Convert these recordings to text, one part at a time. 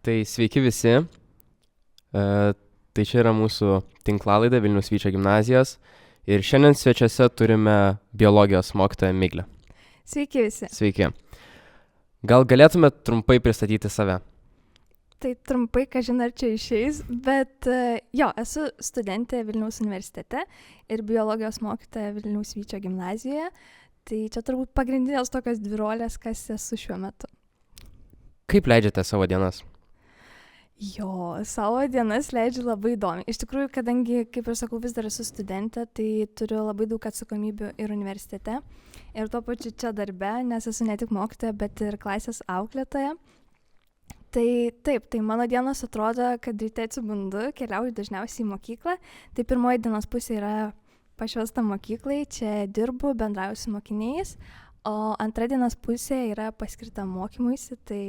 Tai sveiki visi. Tai čia yra mūsų tinklalaidė Vilniaus Vyčio gimnazijos. Ir šiandien svečiuose turime biologijos mokytoją Miglę. Sveiki visi. Sveiki. Gal galėtumėt trumpai pristatyti save? Tai trumpai, kažin ar čia išeis, bet esu studentė Vilniaus universitete ir biologijos mokytoja Vilniaus Vyčio gimnazijoje. Tai čia turbūt pagrindinės tokios dvi rolės, kas esu šiuo metu. Kaip leidžiate savo dienas? Savo dienas leidžiu labai įdomiai. Iš tikrųjų, kadangi, kaip ir sakau, vis dar esu studentė, tai turiu labai daug atsakomybių ir universitete. Ir tuo pačiu čia darbe, nes esu ne tik mokytoja, bet ir klasės auklėtoja. Tai taip, tai mano dienos atrodo, kad ryte atsibundu, keliauju dažniausiai į mokyklą. Tai pirmoji dienos pusė yra pašvęsta mokyklai, čia dirbu, bendrauju su mokiniais. O antra dienos pusė yra paskirta mokymuisi, tai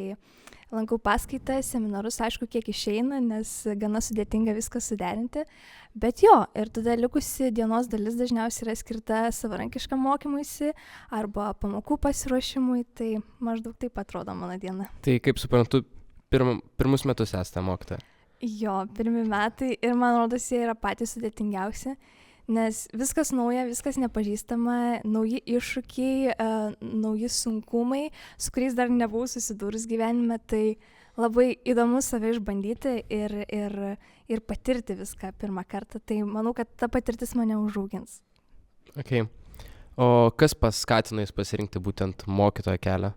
lankau paskaitas, seminarus, aišku, kiek išeina, nes gana sudėtinga viską suderinti. Bet ir tada likusi dienos dalis dažniausiai yra skirta savarankiškam mokymuisi arba pamokų pasiruošimui, tai maždaug taip atrodo mano diena. Tai kaip suprantu, pirmus metus esate mokytoja? Pirmi metai ir man rodos jie yra patys sudėtingiausi. Nes viskas nauja, viskas nepažįstama, nauji iššūkiai, nauji sunkumai, su kuriais dar nebuvau susidūrus gyvenime, tai labai įdomu save išbandyti ir patirti viską pirmą kartą. Tai manau, kad ta patirtis mane užaugins. Okay. O kas paskatino jūs pasirinkti būtent mokytojo kelią?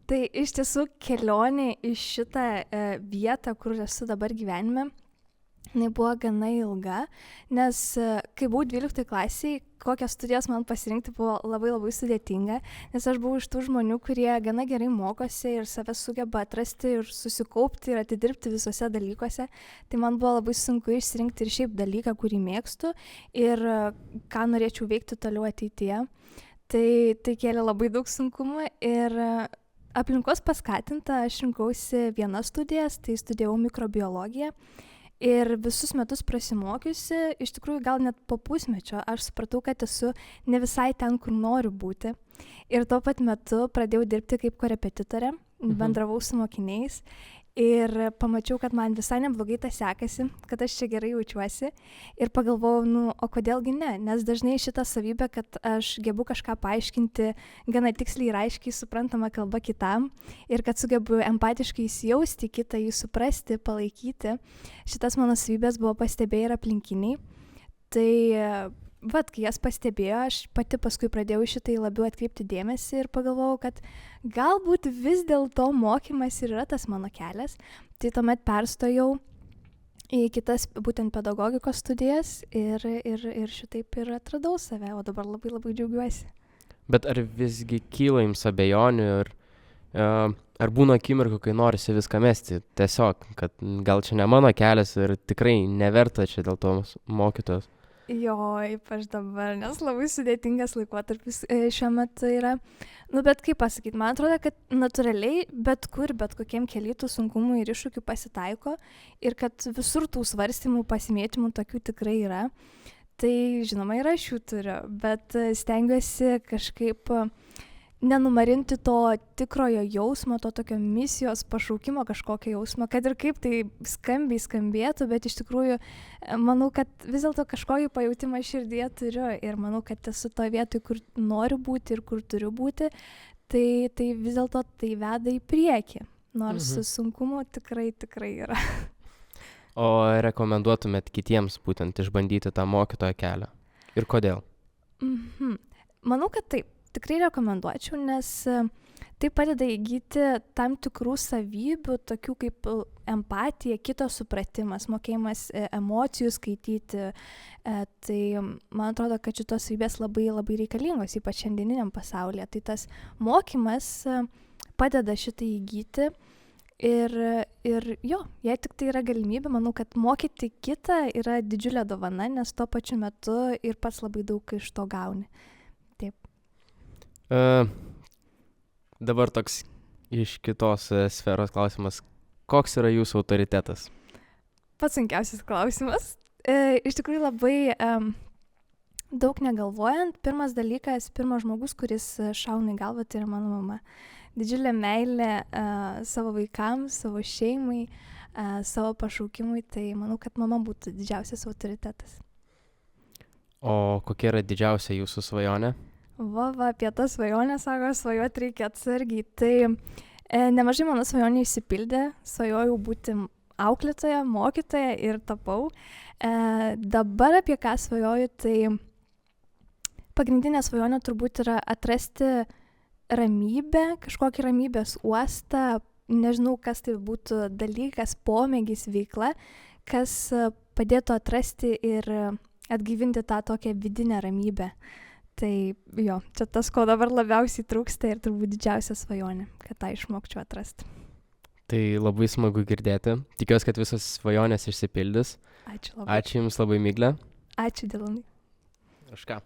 Tai iš tiesų kelionė į šitą vietą, kur esu dabar gyvenime, jinai buvo gana ilga, nes kai buvau 12 klasiai, kokias studijas man pasirinkti buvo labai sudėtinga, nes aš buvau iš tų žmonių, kurie gana gerai mokosi ir save sugeba atrasti ir susikaupti ir atidirbti visose dalykuose. Tai man buvo labai sunku išsirinkti ir šiaip dalyką, kurį mėgstu ir ką norėčiau veikti toliau ateityje. Tai kėlė labai daug sunkumų ir aplinkos paskatinta aš rinkausi vienas studijas, tai studijavau mikrobiologiją. Ir visus metus prasimokiusi, iš tikrųjų gal net po pusmečio, aš supratau, kad esu ne visai ten, kur noriu būti. Ir tuo pat metu pradėjau dirbti kaip korepetitorė, bendravau su mokiniais ir pamačiau, kad man visai neblogai tas sekasi, kad aš čia gerai jaučiuosi. Ir pagalvojau, o kodėlgi ne, nes dažnai šitą savybę, kad aš gebu kažką paaiškinti gana tiksliai ir aiškiai suprantama kalba kitam ir kad sugebu empatiškai įsijausti kitą, jį suprasti, palaikyti. Šitas mano savybės buvo pastebėję ir aplinkiniai. Tai kai jas pastebėjo, aš pati paskui pradėjau šitai labiau atkreipti dėmesį ir pagalvojau, kad galbūt vis dėlto mokymas ir yra tas mano kelias. Tai tuomet perstojau į kitas būtent pedagogikos studijas ir šitaip ir atradau save, o dabar labai džiaugiuosi. Bet ar visgi kyla jums abejonių ir ar būna akimirkų, kai norisi viską mesti? Tiesiog, kad gal čia ne mano kelias ir tikrai neverta čia dėl to mokytojos? Ypač dabar, nes labai sudėtingas laikotarpis šiuo metu yra. Bet kaip pasakyti, man atrodo, kad natūraliai bet kokiem keliai tų sunkumų ir iššūkių pasitaiko ir kad visur tų svarstymų, pasimėtymų tokių tikrai yra. Tai žinoma ir aš jų turiu, bet stengiuosi kažkaip nenumarinti to tikrojo jausmo, to tokio misijos, pašaukimo kažkokio jausmo, kad ir kaip tai skambėtų, bet iš tikrųjų manau, kad vis dėlto kažkokį pajautimą širdyje turiu ir manau, kad esu toje vietoje, kur noriu būti ir kur turiu būti, tai vis dėlto tai veda į priekį, nors sunkumų tikrai yra. O rekomenduotumėt kitiems būtent išbandyti tą mokytojo kelią? Ir kodėl? Manau, kad taip. Tikrai rekomenduočiau, nes tai padeda įgyti tam tikrų savybių, tokių kaip empatija, kito supratimas, mokėjimas emocijų skaityti. Tai man atrodo, kad šitos savybės labai reikalingos, ypač šiandieniniam pasaulyje. Tai tas mokymas padeda šitai įgyti ir jei tik tai yra galimybė, manau, kad mokyti kitą yra didžiulė dovana, nes tuo pačiu metu ir pats labai daug iš to gauni. Dabar toks iš kitos sferos klausimas. Koks yra jūsų autoritetas? Pats sunkiausias klausimas. Iš tikrųjų labai daug negalvojant, pirmas žmogus, kuris šauna į galvą, tai yra mano mama. didžiulė meilė savo vaikams, savo šeimai, savo pašaukimui, tai manau, kad mama būtų didžiausias autoritetas. O kokia yra didžiausia jūsų svajonė? Apie tą svajonę, sako, svajoti reikia atsargiai. Tai nemažai mano svajonių išsipildė, svajojau būti auklėtoja, mokytoja ir tapau. Dabar apie ką svajoju, tai pagrindinė svajonė turbūt yra atrasti ramybę, kažkokį ramybės uostą, nežinau, kas tai būtų dalykas, pomėgis, veikla, kas padėtų atrasti ir atgaivinti tą tokią vidinę ramybę. Tai jo, čia tas, ko dabar labiausiai trūksta ir turbūt didžiausia svajonė, kad tą išmokčiau atrasti. Tai labai smagu girdėti. Tikiuosi, kad visos svajonės išsipildys. Ačiū labai. Ačiū Jums labai, Miglė. Ačiū, Dylanai. Už ką?